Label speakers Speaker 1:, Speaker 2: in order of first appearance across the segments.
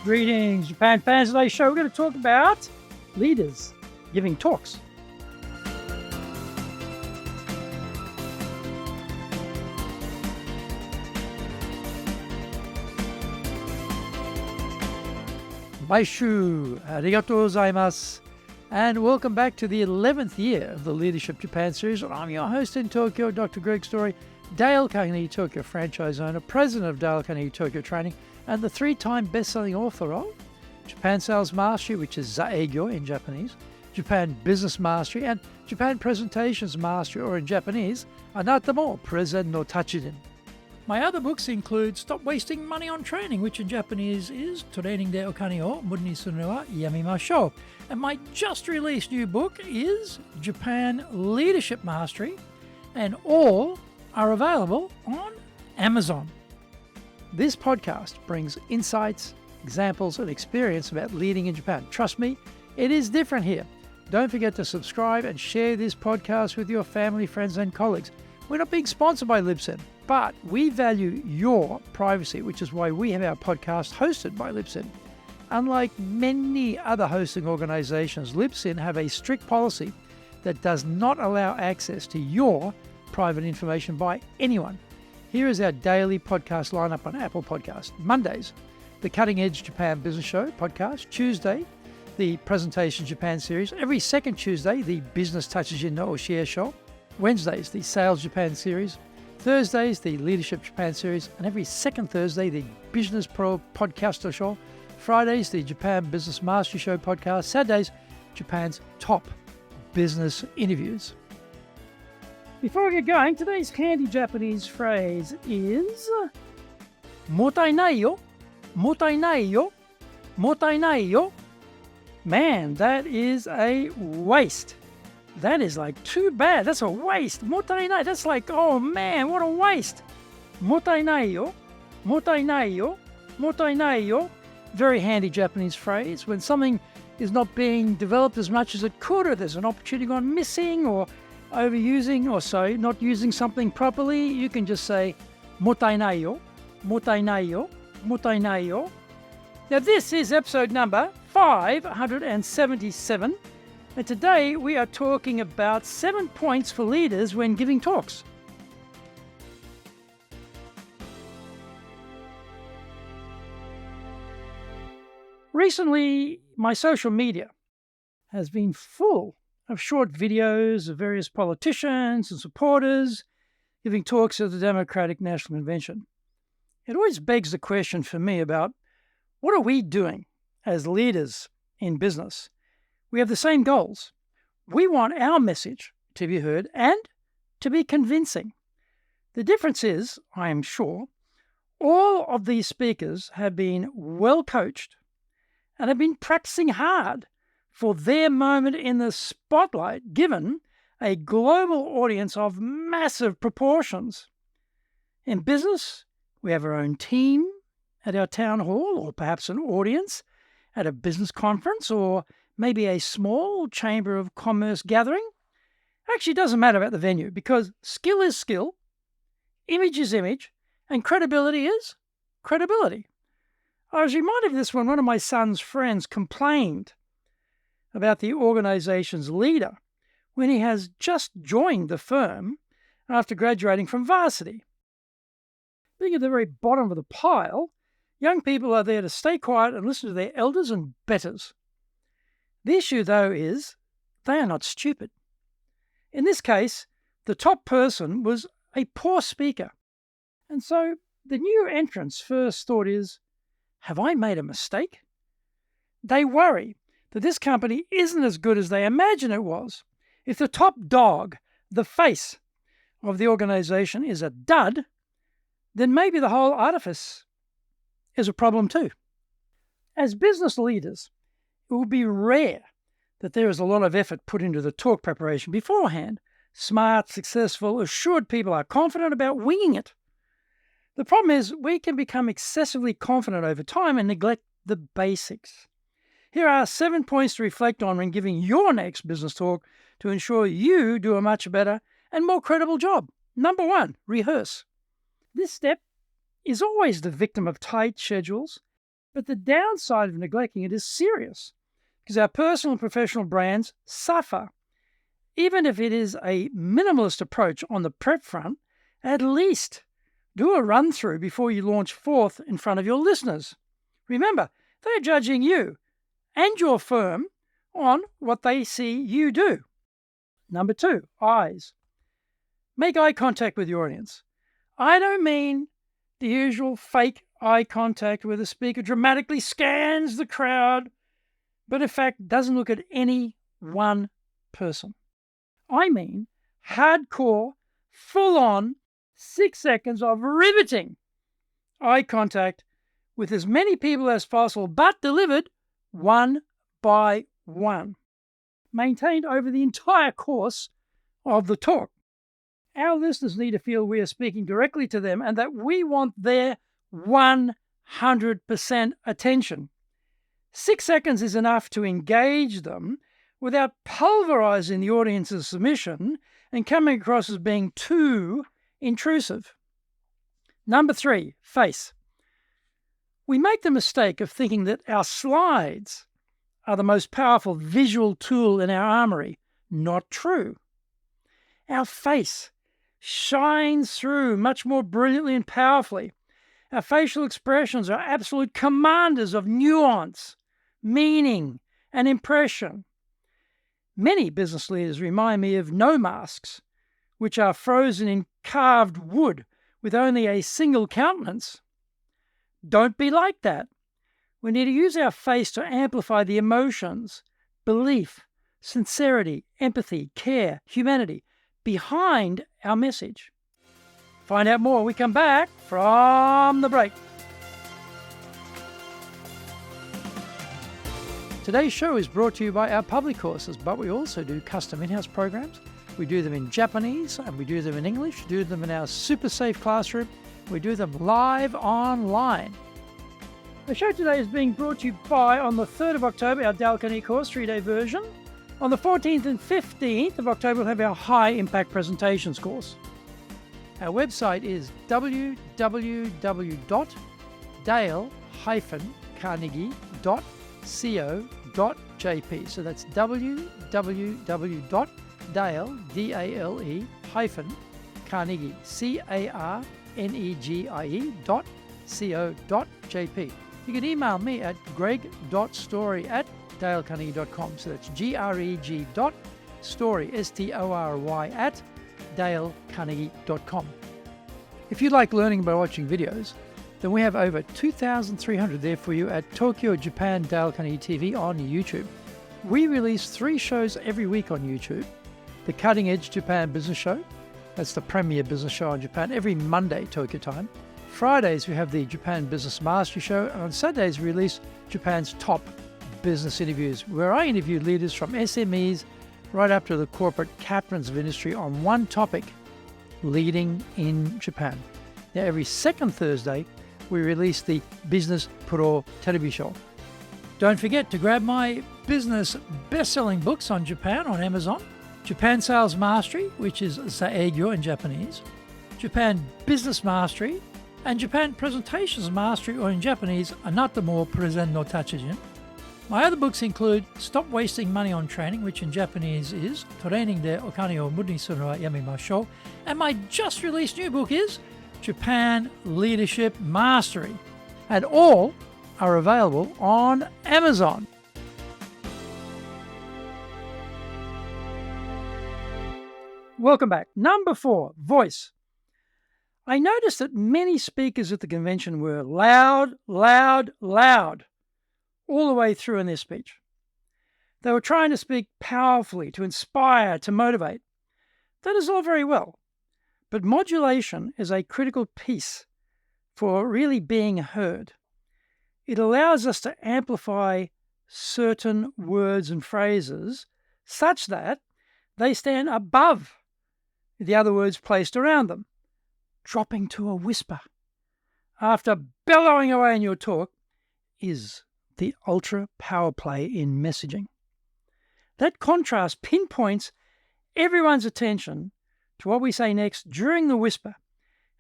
Speaker 1: Greetings, Japan fans. Today's show, we're going to talk about leaders giving talks. Baishu, arigatou gozaimasu. And welcome back to the 11th year of the Leadership Japan series. I'm your host in Tokyo, Dr. Greg Story, Dale Carnegie Tokyo franchise owner, president of Dale Carnegie Tokyo Training, and the 3-time best-selling author of Japan Sales Mastery, which is Zaegyo in Japanese, Japan Business Mastery, and Japan Presentations Mastery, or in Japanese, Anata mo Prezen no Tachiden. My other books include Stop Wasting Money on Training, which in Japanese is Training de Okane o Muda ni suru no wa yamimashou. And my just released new book is Japan Leadership Mastery, and all are available on Amazon. This podcast brings insights, examples, and experience about leading in Japan. Trust me, it is different here. Don't forget to subscribe and share this podcast with your family, friends, and colleagues. We're not being sponsored by Libsyn, but we value your privacy, which is why we have our podcast hosted by Libsyn. Unlike many other hosting organizations, Libsyn have a strict policy that does not allow access to your private information by anyone. Here is our daily podcast lineup on Apple Podcasts. Mondays, the Cutting Edge Japan Business Show podcast. Tuesday, the Presentation Japan series. Every second Tuesday, the Business Tachijin no Oshie Show. Wednesdays, the Sales Japan series. Thursdays, the Leadership Japan series. And every second Thursday, the Business Pro Podcaster Show. Fridays, the Japan Business Mastery Show podcast. Saturdays, Japan's top business interviews. Before we get going, today's handy Japanese phrase is mottainai yo, mottainai yo, mottainai yo. Man, that is a waste. That is like too bad. That's a waste. Mottainai, that's like, oh man, what a waste. Mottainai yo, mottainai yo, mottainai yo. Very handy Japanese phrase. When something is not being developed as much as it could, or there's an opportunity gone missing, or overusing, or so, not using something properly, you can just say, mottainai yo, mottainai yo, mottainai yo. Now this is episode number 577, and today we are talking about 7 points for leaders when giving talks. Recently, my social media has been full of short videos of various politicians and supporters giving talks at the Democratic National Convention. It always begs the question for me about what are we doing as leaders in business? We have the same goals. We want our message to be heard and to be convincing. The difference is, I am sure, all of these speakers have been well coached and have been practicing hard for their moment in the spotlight, given a global audience of massive proportions. In business, we have our own team at our town hall, or perhaps an audience at a business conference, or maybe a small chamber of commerce gathering. Actually, it doesn't matter about the venue, because skill is skill, image is image, and credibility is credibility. I was reminded of this when one of my son's friends complained about the organization's leader when he has just joined the firm after graduating from varsity. Being at the very bottom of the pile, young people are there to stay quiet and listen to their elders and betters. The issue, though, is they are not stupid. In this case, the top person was a poor speaker. And so the new entrant's first thought is, have I made a mistake? They worry that this company isn't as good as they imagine it was. If the top dog, the face of the organization, is a dud, then maybe the whole artifice is a problem too. As business leaders, it will be rare that there is a lot of effort put into the talk preparation beforehand. Smart, successful, assured people are confident about winging it. The problem is we can become excessively confident over time and neglect the basics. Here are 7 points to reflect on when giving your next business talk to ensure you do a much better and more credible job. Number 1, rehearse. This step is always the victim of tight schedules But the downside of neglecting it is serious, because our personal and professional brands suffer. Even if it is a minimalist approach on the prep front, at least do a run-through before you launch forth in front of your listeners. Remember, they're judging you and your firm on what they see you do. Number 2, eyes. Make eye contact with your audience. I don't mean the usual fake eye contact where the speaker dramatically scans the crowd, but in fact doesn't look at any one person. I mean hardcore, full-on, 6 seconds of riveting eye contact with as many people as possible, but delivered one by one, maintained over the entire course of the talk. Our listeners need to feel we are speaking directly to them and that we want their 100% attention. 6 seconds is enough to engage them without pulverizing the audience's submission and coming across as being too intrusive. Number 3, face. We make the mistake of thinking that our slides are the most powerful visual tool in our armory. Not true. Our face shines through much more brilliantly and powerfully. Our facial expressions are absolute commanders of nuance, meaning, and impression. Many business leaders remind me of no masks, which are frozen in carved wood with only a single countenance. Don't be like that. We need to use our face to amplify the emotions, belief, sincerity, empathy, care, humanity behind our message. Find out more when we come back from the break. Today's show is brought to you by our public courses, but we also do custom in-house programs. We do them in Japanese and we do them in English, do them in our super safe classroom. We do them live online. The show today is being brought to you by, on the 3rd of October, our Dale Carnegie course, 3-day version. On the 14th and 15th of October, we'll have our High Impact Presentations course. Our website is www.dale-carnegie.co.jp. So that's www.dale-carnegie.co.jp. You can email me at greg.story@dalecarnegie.com. So that's greg.story, S-T-O-R-Y, at dalecarnegie.com. If you like learning by watching videos, then we have over 2,300 there for you at Tokyo, Japan, Dale Carnegie TV on YouTube. We release 3 shows every week on YouTube. The Cutting Edge Japan Business Show, that's the premier business show in Japan, every Monday, Tokyo time. Fridays, we have the Japan Business Mastery Show, and on Saturdays, we release Japan's top business interviews, where I interview leaders from SMEs right up to the corporate captains of industry on one topic, leading in Japan. Now, every second Thursday, we release the Business Pro Television. Don't forget to grab my business best-selling books on Japan on Amazon. Japan Sales Mastery, which is Saegyo in Japanese, Japan Business Mastery, and Japan Presentations Mastery, or in Japanese, Anata mo Presen no Tachijin. My other books include Stop Wasting Money on Training, which in Japanese is Training de Okane o Muda ni suru wa yamemashou, and my just released new book is Japan Leadership Mastery, and all are available on Amazon. Welcome back. Number 4, voice. I noticed that many speakers at the convention were loud, loud, loud all the way through in their speech. They were trying to speak powerfully, to inspire, to motivate. That is all very well, but modulation is a critical piece for really being heard. It allows us to amplify certain words and phrases such that they stand above the other words placed around them, dropping to a whisper after bellowing away in your talk is the ultra power play in messaging. That contrast pinpoints everyone's attention to what we say next during the whisper,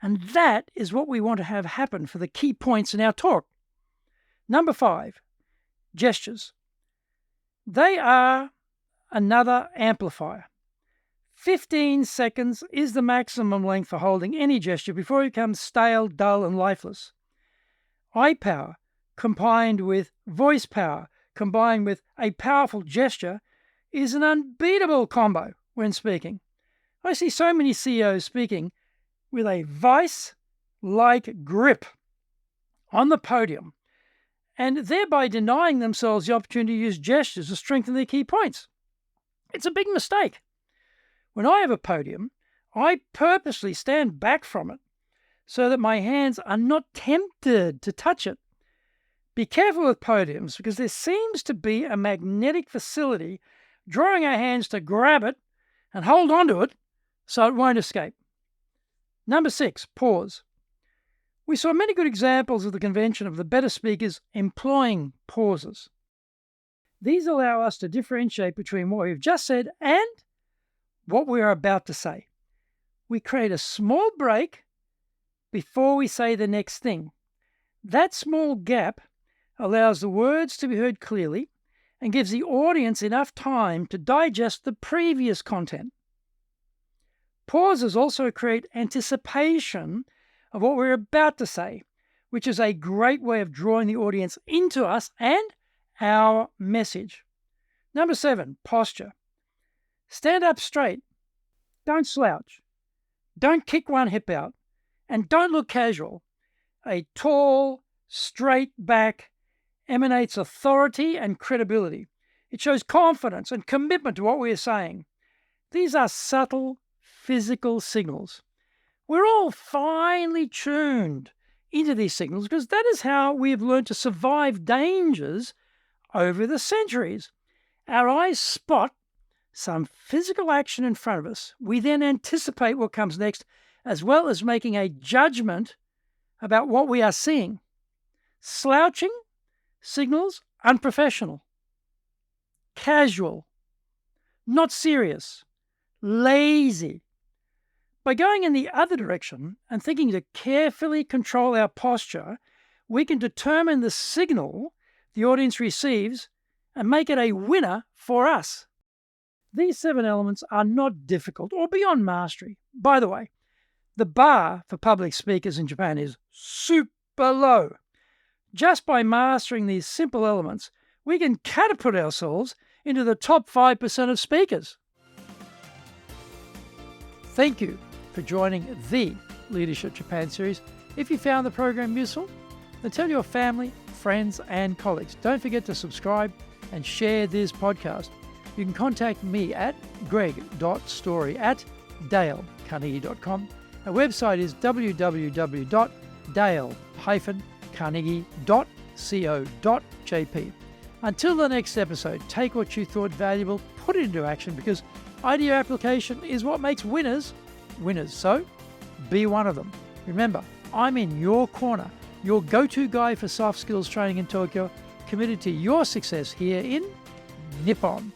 Speaker 1: and that is what we want to have happen for the key points in our talk. Number 5, gestures. They are another amplifier. 15 seconds is the maximum length for holding any gesture before it becomes stale, dull, and lifeless. Eye power combined with voice power, combined with a powerful gesture, is an unbeatable combo when speaking. I see so many CEOs speaking with a vice-like grip on the podium and thereby denying themselves the opportunity to use gestures to strengthen their key points. It's a big mistake. When I have a podium, I purposely stand back from it so that my hands are not tempted to touch it. Be careful with podiums because there seems to be a magnetic facility drawing our hands to grab it and hold on to it so it won't escape. Number 6, pause. We saw many good examples of the convention of the better speakers employing pauses. These allow us to differentiate between what we've just said and what we are about to say. We create a small break before we say the next thing. That small gap allows the words to be heard clearly and gives the audience enough time to digest the previous content. Pauses also create anticipation of what we're about to say, which is a great way of drawing the audience into us and our message. Number 7, posture. Stand up straight. Don't slouch. Don't kick one hip out. And don't look casual. A tall, straight back emanates authority and credibility. It shows confidence and commitment to what we are saying. These are subtle physical signals. We're all finely tuned into these signals because that is how we have learned to survive dangers over the centuries. Our eyes spot some physical action in front of us. We then anticipate what comes next, as well as making a judgment about what we are seeing. Slouching signals unprofessional, casual, not serious, lazy. By going in the other direction and thinking to carefully control our posture, we can determine the signal the audience receives and make it a winner for us. These 7 elements are not difficult or beyond mastery. By the way, the bar for public speakers in Japan is super low. Just by mastering these simple elements, we can catapult ourselves into the top 5% of speakers. Thank you for joining the Leadership Japan series. If you found the program useful, then tell your family, friends, and colleagues. Don't forget to subscribe and share this podcast. You can contact me at greg.story@dalecarnegie.com. Our website is www.dale-carnegie.co.jp. Until the next episode, take what you thought valuable, put it into action, because idea application is what makes winners winners. So, be one of them. Remember, I'm in your corner, your go-to guy for soft skills training in Tokyo, committed to your success here in Nippon.